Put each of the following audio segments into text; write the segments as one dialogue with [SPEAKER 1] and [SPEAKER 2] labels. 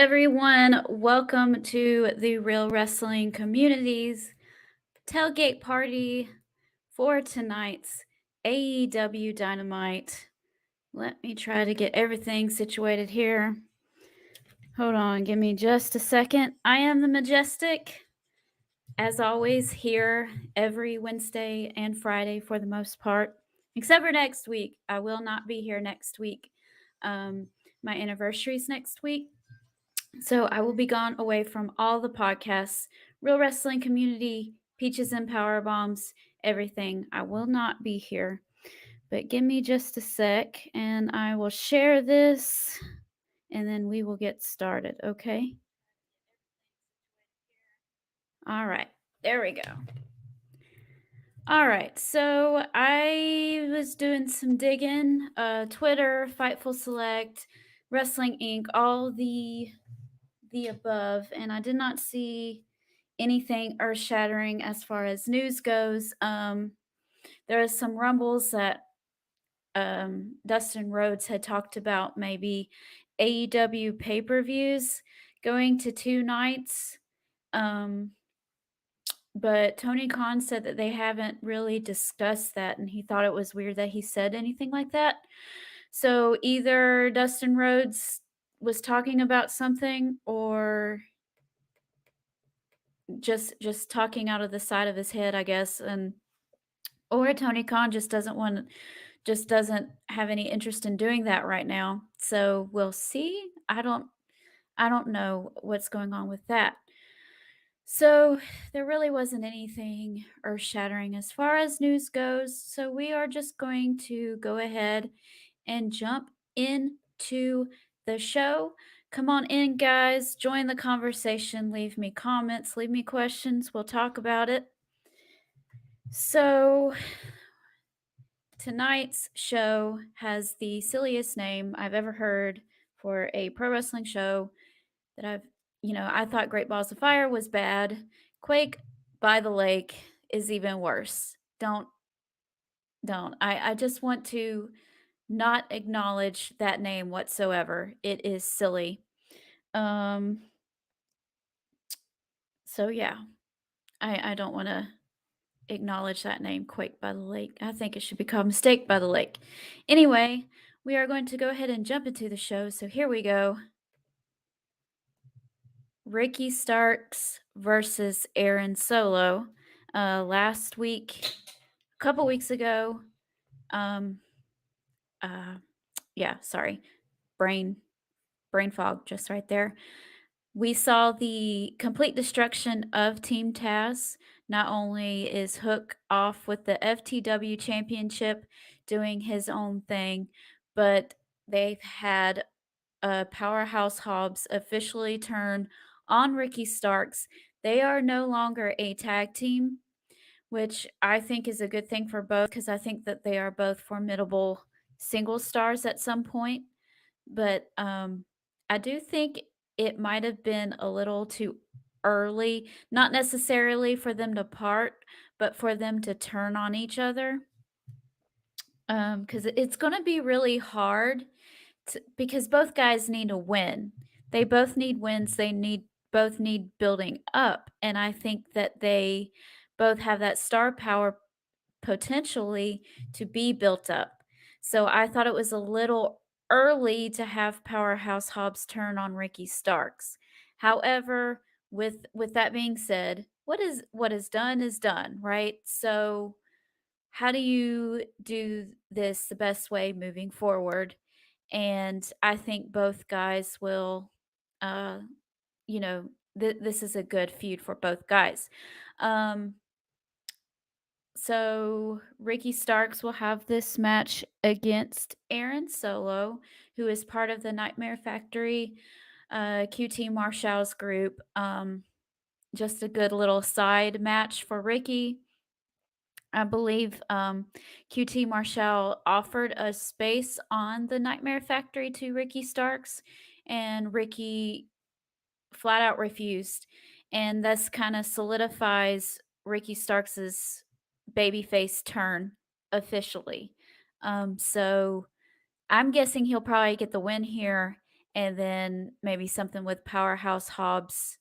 [SPEAKER 1] everyone. Welcome to the Real Wrestling Community's tailgate party for tonight's AEW Dynamite. Let me try to get everything situated here. Hold on, give me just a second. I am the Majestic, as always, here every Wednesday and Friday for the most part, except for next week. I will not be here next week. My anniversary is next week. So I will be gone away from all the podcasts, Real Wrestling Community, Peaches and Power Bombs, everything. I will not be here. But give me just a sec and I will share this and then we will get started, okay? All right, there we go. All right, so I was doing some digging, Twitter, Fightful Select, Wrestling Inc., all the above, and I did not see anything earth-shattering as far as news goes. There is some rumbles that Dustin Rhodes had talked about maybe AEW pay-per-views going to 2 nights. But Tony Khan said that they haven't really discussed that, and he thought it was weird that he said anything like that. So either Dustin Rhodes was talking about something or just talking out of the side of his head, I guess, and or Tony Khan just doesn't have any interest in doing that right now. So we'll see. I don't know what's going on with that. So there really wasn't anything earth-shattering as far as news goes. So we are just going to go ahead and jump into the show. Come on in, guys. Join the conversation. Leave me comments. Leave me questions. We'll talk about it. So tonight's show has the silliest name I've ever heard for a pro wrestling show that I thought Great Balls of Fire was bad. Quake by the Lake is even worse. Don't. I just want to not acknowledge that name whatsoever. It is silly. So yeah, I don't want to acknowledge that name, Quake by the Lake. I think it should be called Mistake by the Lake. Anyway, we are going to go ahead and jump into the show. So here we go. Ricky Starks versus Aaron Solo. Last week, a couple weeks ago, sorry, brain fog just right there. We saw the complete destruction of Team Taz. Not only is Hook off with the FTW Championship doing his own thing, but they've had Powerhouse Hobbs officially turn on Ricky Starks. They are no longer a tag team, which I think is a good thing for both because I think that they are both formidable single stars at some point. But I do think it might have been a little too early, not necessarily for them to part, but for them to turn on each other. Because it's going to be really hard because both guys need to win. They both need wins. Both need building up, and I think that they both have that star power potentially to be built up. So I thought it was a little early to have Powerhouse Hobbs turn on Ricky Starks. However, with that being said, what is done is done, right? So how do you do this the best way moving forward? And I think both guys will, uh, this is a good feud for both guys. So Ricky Starks will have this match against Aaron Solo, who is part of the Nightmare Factory, QT Marshall's group. Just a good little side match for Ricky. I believe QT Marshall offered a space on the Nightmare Factory to Ricky Starks, and Ricky flat out refused. And this kind of solidifies Ricky Starks's babyface turn officially. So I'm guessing he'll probably get the win here and then maybe something with Powerhouse Hobbs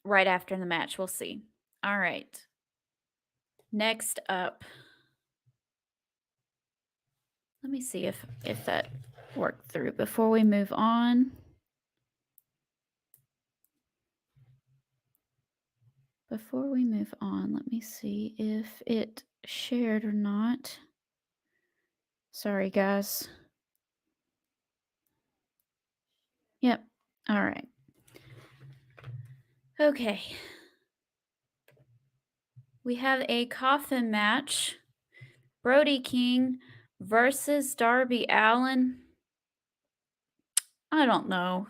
[SPEAKER 1] right after the match. We'll see. All right. Next up, let me see if that worked through before we move on. Before we move on, let me see if it shared or not. Sorry, guys. Yep. All right. Okay. We have a coffin match. Brody King versus Darby Allin. I don't know.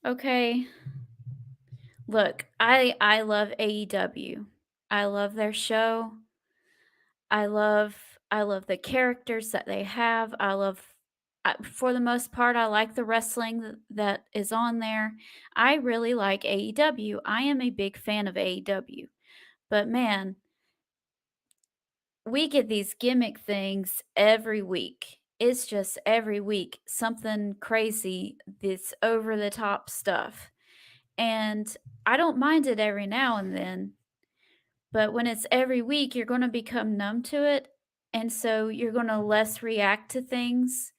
[SPEAKER 1] Okay. Look, I love AEW. I love their show. I love the characters that they have. For the most part, I like the wrestling that is on there. I really like AEW. I am a big fan of AEW. But man, we get these gimmick things every week. It's just every week something crazy, this over the top stuff. And I don't mind it every now and then, but when it's every week, you're going to become numb to it. And so you're going to less react to things.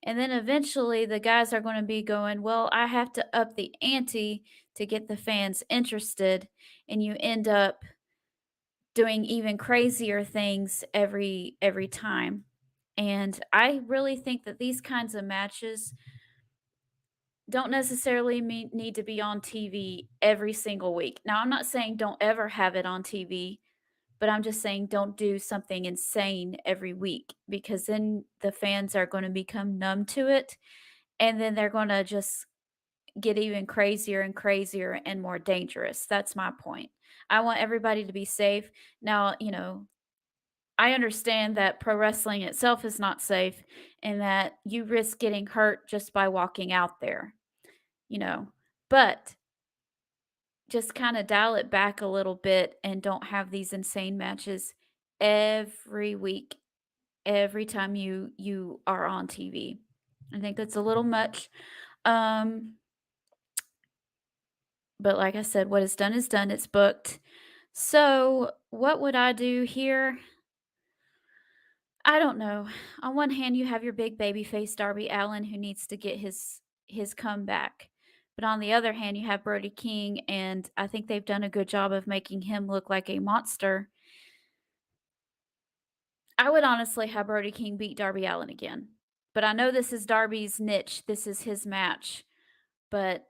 [SPEAKER 1] And then eventually the guys are going to be going, well, I have to up the ante to get the fans interested. And you end up doing even crazier things every time. And I really think that these kinds of matches don't necessarily need to be on TV every single week. Now, I'm not saying don't ever have it on TV, but I'm just saying don't do something insane every week because then the fans are going to become numb to it and then they're going to just get even crazier and crazier and more dangerous. That's my point. I want everybody to be safe. Now, I understand that pro wrestling itself is not safe and that you risk getting hurt just by walking out there, you know. But just kind of dial it back a little bit and don't have these insane matches every week, every time you are on TV. I think that's a little much. Um, but like I said, what is done is done. It's booked. So, what would I do here? I don't know. On one hand, you have your big baby face Darby Allen who needs to get his comeback. But on the other hand, you have Brody King, and I think they've done a good job of making him look like a monster. I would honestly have Brody King beat Darby Allen again. But I know this is Darby's niche. This is his match. But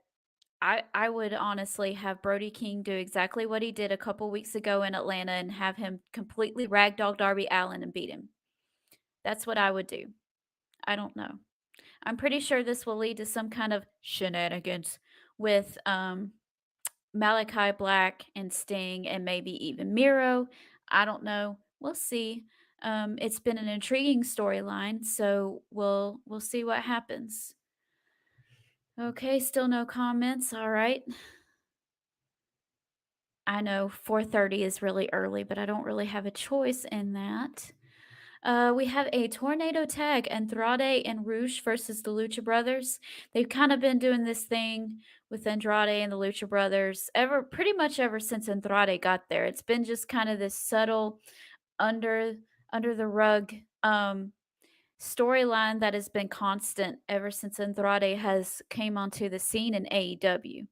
[SPEAKER 1] I would honestly have Brody King do exactly what he did a couple weeks ago in Atlanta and have him completely ragdoll Darby Allen and beat him. That's what I would do. I don't know. I'm pretty sure this will lead to some kind of shenanigans with Malachi Black and Sting and maybe even Miro. I don't know. We'll see. It's been an intriguing storyline, so we'll see what happens. Okay, still no comments. All right. I know 4:30 is really early, but I don't really have a choice in that. We have a tornado tag, Andrade and Rouge versus the Lucha Brothers. They've kind of been doing this thing with Andrade and the Lucha Brothers pretty much ever since Andrade got there. It's been just kind of this subtle under under the rug storyline that has been constant ever since Andrade has came onto the scene in AEW.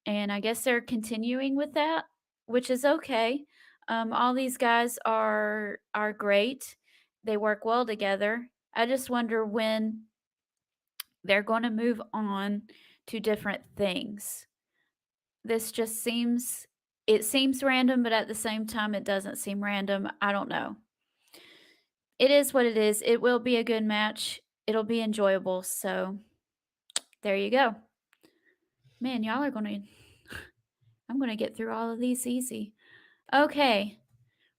[SPEAKER 1] And I guess they're continuing with that, which is okay. All these guys are great. They work well together. I just wonder when they're going to move on to different things. This just seems random, but at the same time it doesn't seem random. I don't know. It is what it is. It will be a good match. It'll be enjoyable. So there you go. Man, y'all are going to I'm going to get through all of these easy. Okay.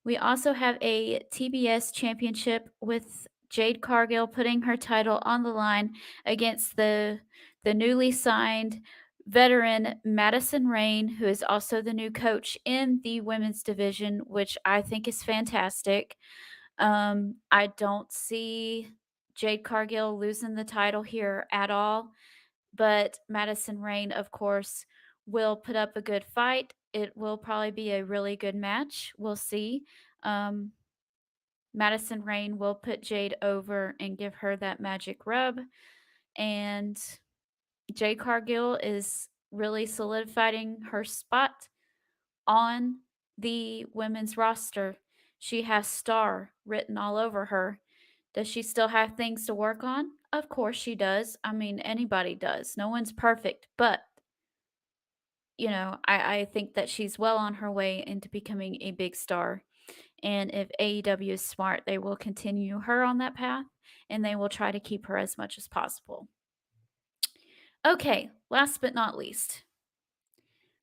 [SPEAKER 1] We also have a TBS championship with Jade Cargill putting her title on the line against the newly signed veteran Madison Rain, who is also the new coach in the women's division, which I think is fantastic. I don't see Jade Cargill losing the title here at all, but Madison Rayne, of course, will put up a good fight. It will probably be a really good match. We'll see. Um, Madison Rayne will put Jade over and give her that magic rub. And Jade Cargill is really solidifying her spot on the women's roster. She has star written all over her. Does she still have things to work on? Of course she does. I mean, anybody does. No one's perfect, but I think that she's well on her way into becoming a big star. And if AEW is smart, they will continue her on that path and they will try to keep her as much as possible. Okay, last but not least,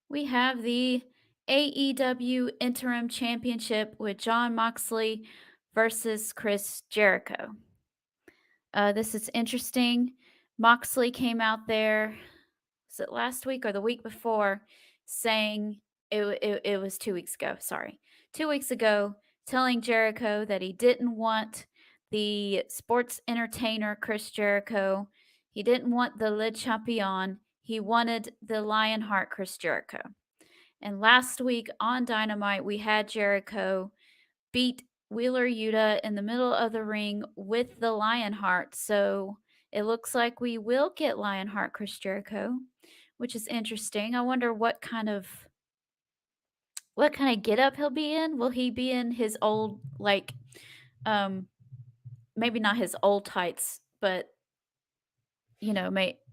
[SPEAKER 1] we have the AEW Interim Championship with Jon Moxley versus Chris Jericho. This is interesting. Moxley came out there, was it last week or the week before, saying it was 2 weeks ago, sorry. 2 weeks ago, telling Jericho that he didn't want the sports entertainer Chris Jericho. He didn't want the Le Champion. He wanted the Lionheart Chris Jericho. And last week on Dynamite, we had Jericho beat Wheeler Yuta in the middle of the ring with the Lionheart. So it looks like we will get Lionheart Chris Jericho, which is interesting. I wonder what kind of get up he'll be in. Will he be in his old um maybe not his old tights, but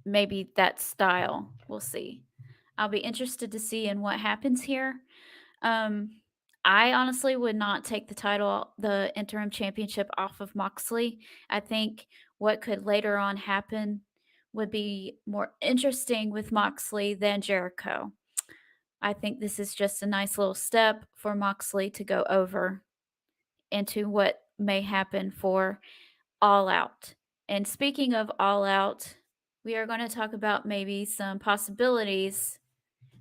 [SPEAKER 1] maybe that style. We'll see. I'll be interested to see in what happens here. Um, I honestly would not take the interim championship off of Moxley. I think what could later on happen would be more interesting with Moxley than Jericho. I think this is just a nice little step for Moxley to go over into what may happen for All Out. And speaking of All Out, we are going to talk about maybe some possibilities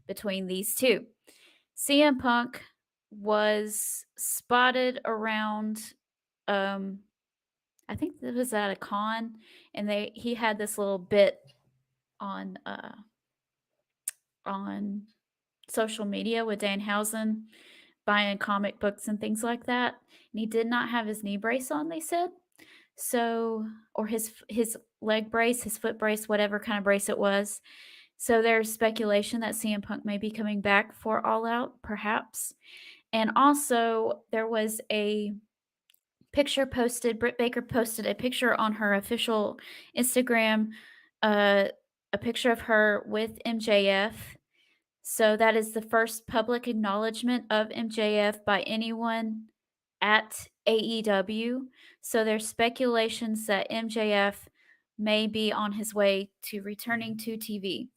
[SPEAKER 1] between these two. CM Punk was spotted around I think it was at a con, and he had this little bit on on social media with Danhausen buying comic books and things like that. And he did not have his knee brace on, they said. So, or his leg brace, his foot brace, whatever kind of brace it was. So there's speculation that CM Punk may be coming back for All Out, perhaps. And also, there was a picture posted. Britt Baker posted a picture on her official Instagram, a picture of her with MJF. So that is the first public acknowledgement of MJF by anyone at AEW. So there's speculations that MJF may be on his way to returning to TV.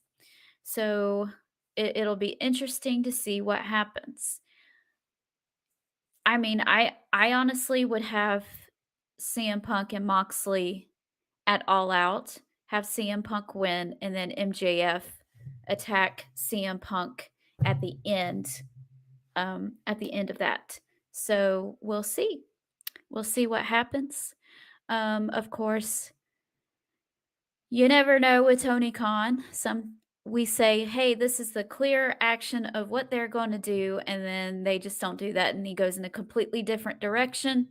[SPEAKER 1] So it'll be interesting to see what happens. I mean, I honestly would have CM Punk and Moxley at All Out, have CM Punk win, and then MJF attack CM Punk at the end. At the end of that. So we'll see. We'll see what happens. Of course, you never know with Tony Khan. We say, hey, this is the clear action of what they're going to do, and then they just don't do that, and he goes in a completely different direction.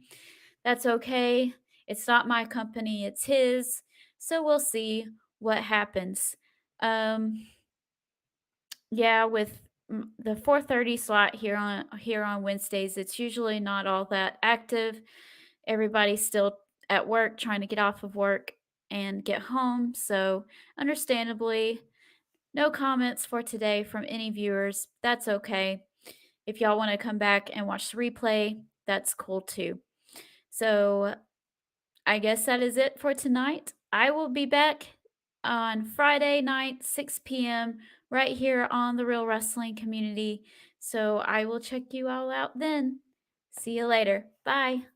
[SPEAKER 1] That's okay. It's not my company, it's his. So we'll see what happens. Yeah, with the 4:30 slot here on Wednesdays, it's usually not all that active. Everybody's still at work, trying to get off of work and get home. So, understandably, no comments for today from any viewers. That's okay. If y'all want to come back and watch the replay, that's cool too. So, I guess that is it for tonight. I will be back on Friday night, 6 p.m., right here on the Real Wrestling Community. So I will check you all out then. See you later. Bye.